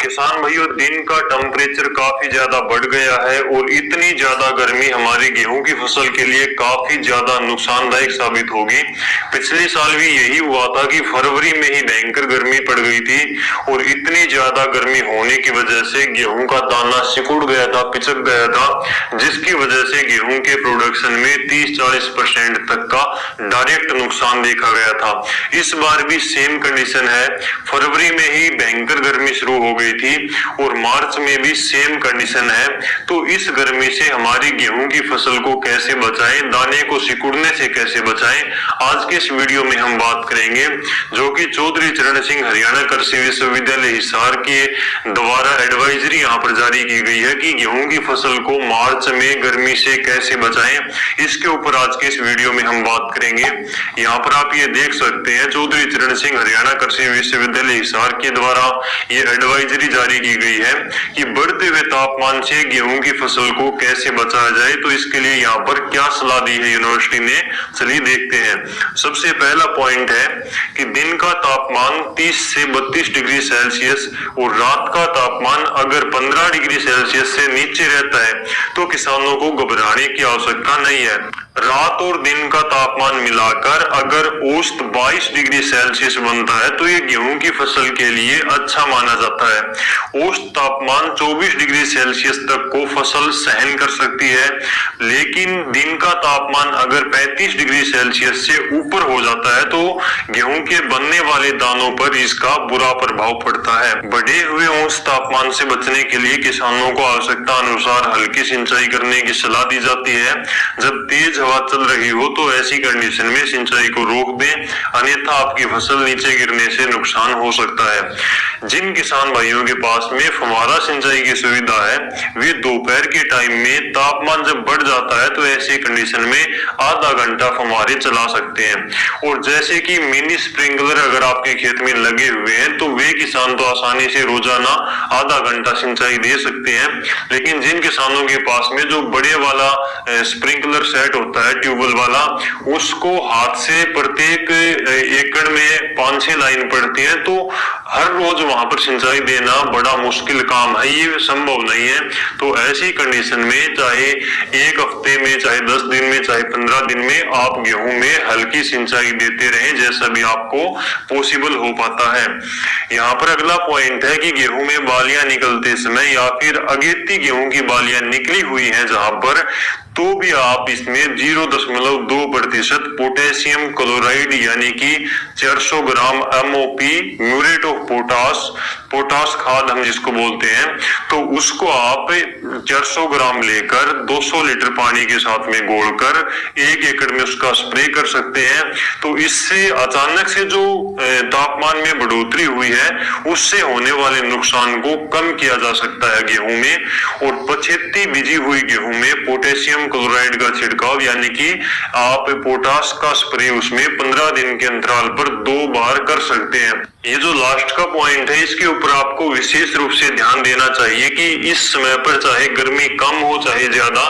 किसान भाइयों, दिन का टेम्परेचर काफी ज्यादा बढ़ गया है और इतनी ज्यादा गर्मी हमारी गेहूं की फसल के लिए काफी ज्यादा नुकसानदायक साबित होगी। पिछले साल भी यही हुआ था कि फरवरी में ही भयंकर गर्मी पड़ गई थी और इतनी ज्यादा गर्मी होने की वजह से गेहूं का दाना सिकुड़ गया था, पिचक गया था, जिसकी वजह से गेहूं के प्रोडक्शन में 30-40% तक का डायरेक्ट नुकसान देखा गया था। इस बार भी सेम कंडीशन है। फरवरी में ही भयंकर गर्मी शुरू हो गई थी और मार्च में भी सेम कंडीशन है। तो इस गर्मी से हमारी गेहूं की फसल को कैसे बचाएं, दाने को सिकुड़ने से कैसे बचाएं, आज के इस वीडियो में हम बात करेंगे, जो कि चौधरी चरण सिंह हरियाणा कृषि विश्वविद्यालय हिसार के द्वारा एडवाइजरी यहाँ पर जारी की गई है कि गेहूं की फसल को मार्च में गर्मी से कैसे बचाएं। इसके ऊपर आज के इस वीडियो में हम बात करेंगे। यहाँ पर आप ये देख सकते हैं, चौधरी चरण सिंह हरियाणा कृषि विश्वविद्यालय हिसार के द्वारा ये एडवाइजरी जारी की गई है कि बढ़ते हुए तापमान से गेहूं की फसल को कैसे बचाया जाए। तो इसके लिए यहाँ पर क्या सलाह दी है यूनिवर्सिटी ने, चलिए देखते हैं। सबसे पहला पॉइंट है कि दिन का तापमान 30 से 32 डिग्री सेल्सियस और रात का तापमान अगर 15 डिग्री सेल्सियस से नीचे रहता है तो किसानों को घबराने की आवश्यकता नहीं है। रात और दिन का तापमान मिलाकर अगर औसत 22 डिग्री सेल्सियस बनता है तो ये गेहूं की फसल के लिए अच्छा माना जाता है। औसत तापमान 24 डिग्री सेल्सियस तक को फसल सहन कर सकती है, लेकिन दिन का तापमान अगर 35 डिग्री सेल्सियस से ऊपर हो जाता है तो गेहूं के बनने वाले दानों पर इसका बुरा प्रभाव पड़ता है। बढ़े हुए औसत तापमान से बचने के लिए किसानों को आवश्यकता अनुसार हल्की सिंचाई करने की सलाह दी जाती है। जब तेज हवा चल रही हो तो ऐसी कंडीशन में सिंचाई को रोक दें, अन्यथा आपकी फसल नीचे गिरने से नुकसान हो सकता है। जिन किसान भाइयों के पास में फव्वारा सिंचाई की सुविधा है वे दोपहर के टाइम में तापमान जब बढ़ जाता है तो ऐसी कंडीशन में आधा घंटा फव्वारे चला सकते हैं। और जैसे कि मिनी स्प्रिंकलर अगर आपके खेत में लगे हुए हैं तो वे किसान तो आसानी से रोजाना आधा घंटा सिंचाई दे सकते हैं। लेकिन जिन किसानों के पास में जो बड़े वाला स्प्रिंकलर सेट होता है, ट्यूबवेल वाला, उसको हाथ से प्रत्येक एकड़ में 5-6 लाइन पड़ती है, तो हर रोज वहां पर सिंचाई देना बड़ा मुश्किल काम है, ये संभव नहीं है। तो ऐसी कंडीशन में चाहे एक हफ्ते में, चाहे 10 दिन में, चाहे 15 दिन में आप गेहूं में हल्की सिंचाई देते रहें, जैसा भी आपको पॉसिबल हो पाता है। यहाँ पर अगला पॉइंट है कि गेहूं में बालियां निकलते समय या फिर अगेती गेहूं की बालियां निकली हुई हैं जहां पर, तो भी आप इसमें 0.2% पोटेशियम क्लोराइड यानी कि 400 ग्राम MOP, म्यूरेट ऑफ पोटास खाद हम जिसको बोलते हैं, तो उसको आप 400 ग्राम लेकर 200 लीटर पानी के साथ में घोलकर 1 एकड़ में उसका स्प्रे कर सकते हैं। तो इससे अचानक से जो तापमान में बढ़ोतरी हुई है उससे होने वाले नुकसान को कम किया जा सकता है गेहूं में। और पछेती बीजी हुई गेहूं में पोटेशियम क्लोराइड का छिड़काव यानी कि आप पोटास का स्प्रे उसमें 15 दिन के अंतराल पर 2 बार कर सकते हैं। ये जो लास्ट का पॉइंट है इसके ऊपर आपको विशेष रूप से ध्यान देना चाहिए कि इस समय पर चाहे गर्मी कम हो चाहे ज्यादा,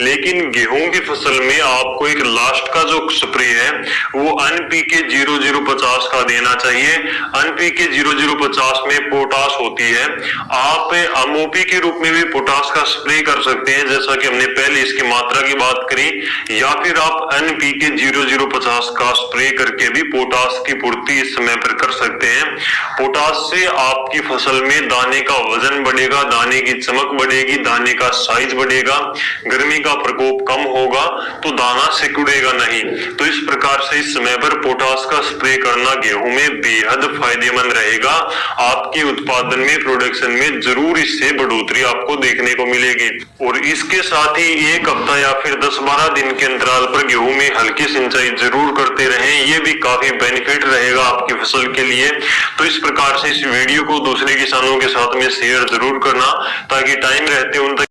लेकिन गेहूं की फसल में आपको एक लास्ट का जो स्प्रे है वो NPK 0050 का देना चाहिए। NPK 0050 में पोटास होती है। आप MOP के रूप में भी पोटास का स्प्रे कर सकते हैं, जैसा कि हमने पहले इसकी मात्रा की बात करी, या फिर आप NPK 0050 का स्प्रे करके भी पोटास की पूर्ति इस समय पर कर सकते हैं। पोटास से आपकी फसल में दाने का वजन बढ़ेगा, दाने की चमक बढ़ेगी, दाने का साइज बढ़ेगा, गर्मी का प्रकोप कम होगा, तो दाना सिकुड़ेगा नहीं। तो इस प्रकार से इस समय पर पोटास का स्प्रे करना गेहूं में बेहद फायदेमंद रहेगा। आपके उत्पादन में, प्रोडक्शन में जरूर इससे बढ़ोतरी आपको देखने को मिलेगी। और इसके साथ ही 1 हफ्ता या फिर 10-12 दिन के अंतराल पर गेहूं में हल्की सिंचाई जरूर करते रहें, ये भी काफी बेनिफिट रहेगा आपकी फसल के लिए। तो इस प्रकार से इस वीडियो को दूसरे किसानों के साथ में शेयर जरूर करना, ताकि टाइम रहते उन तक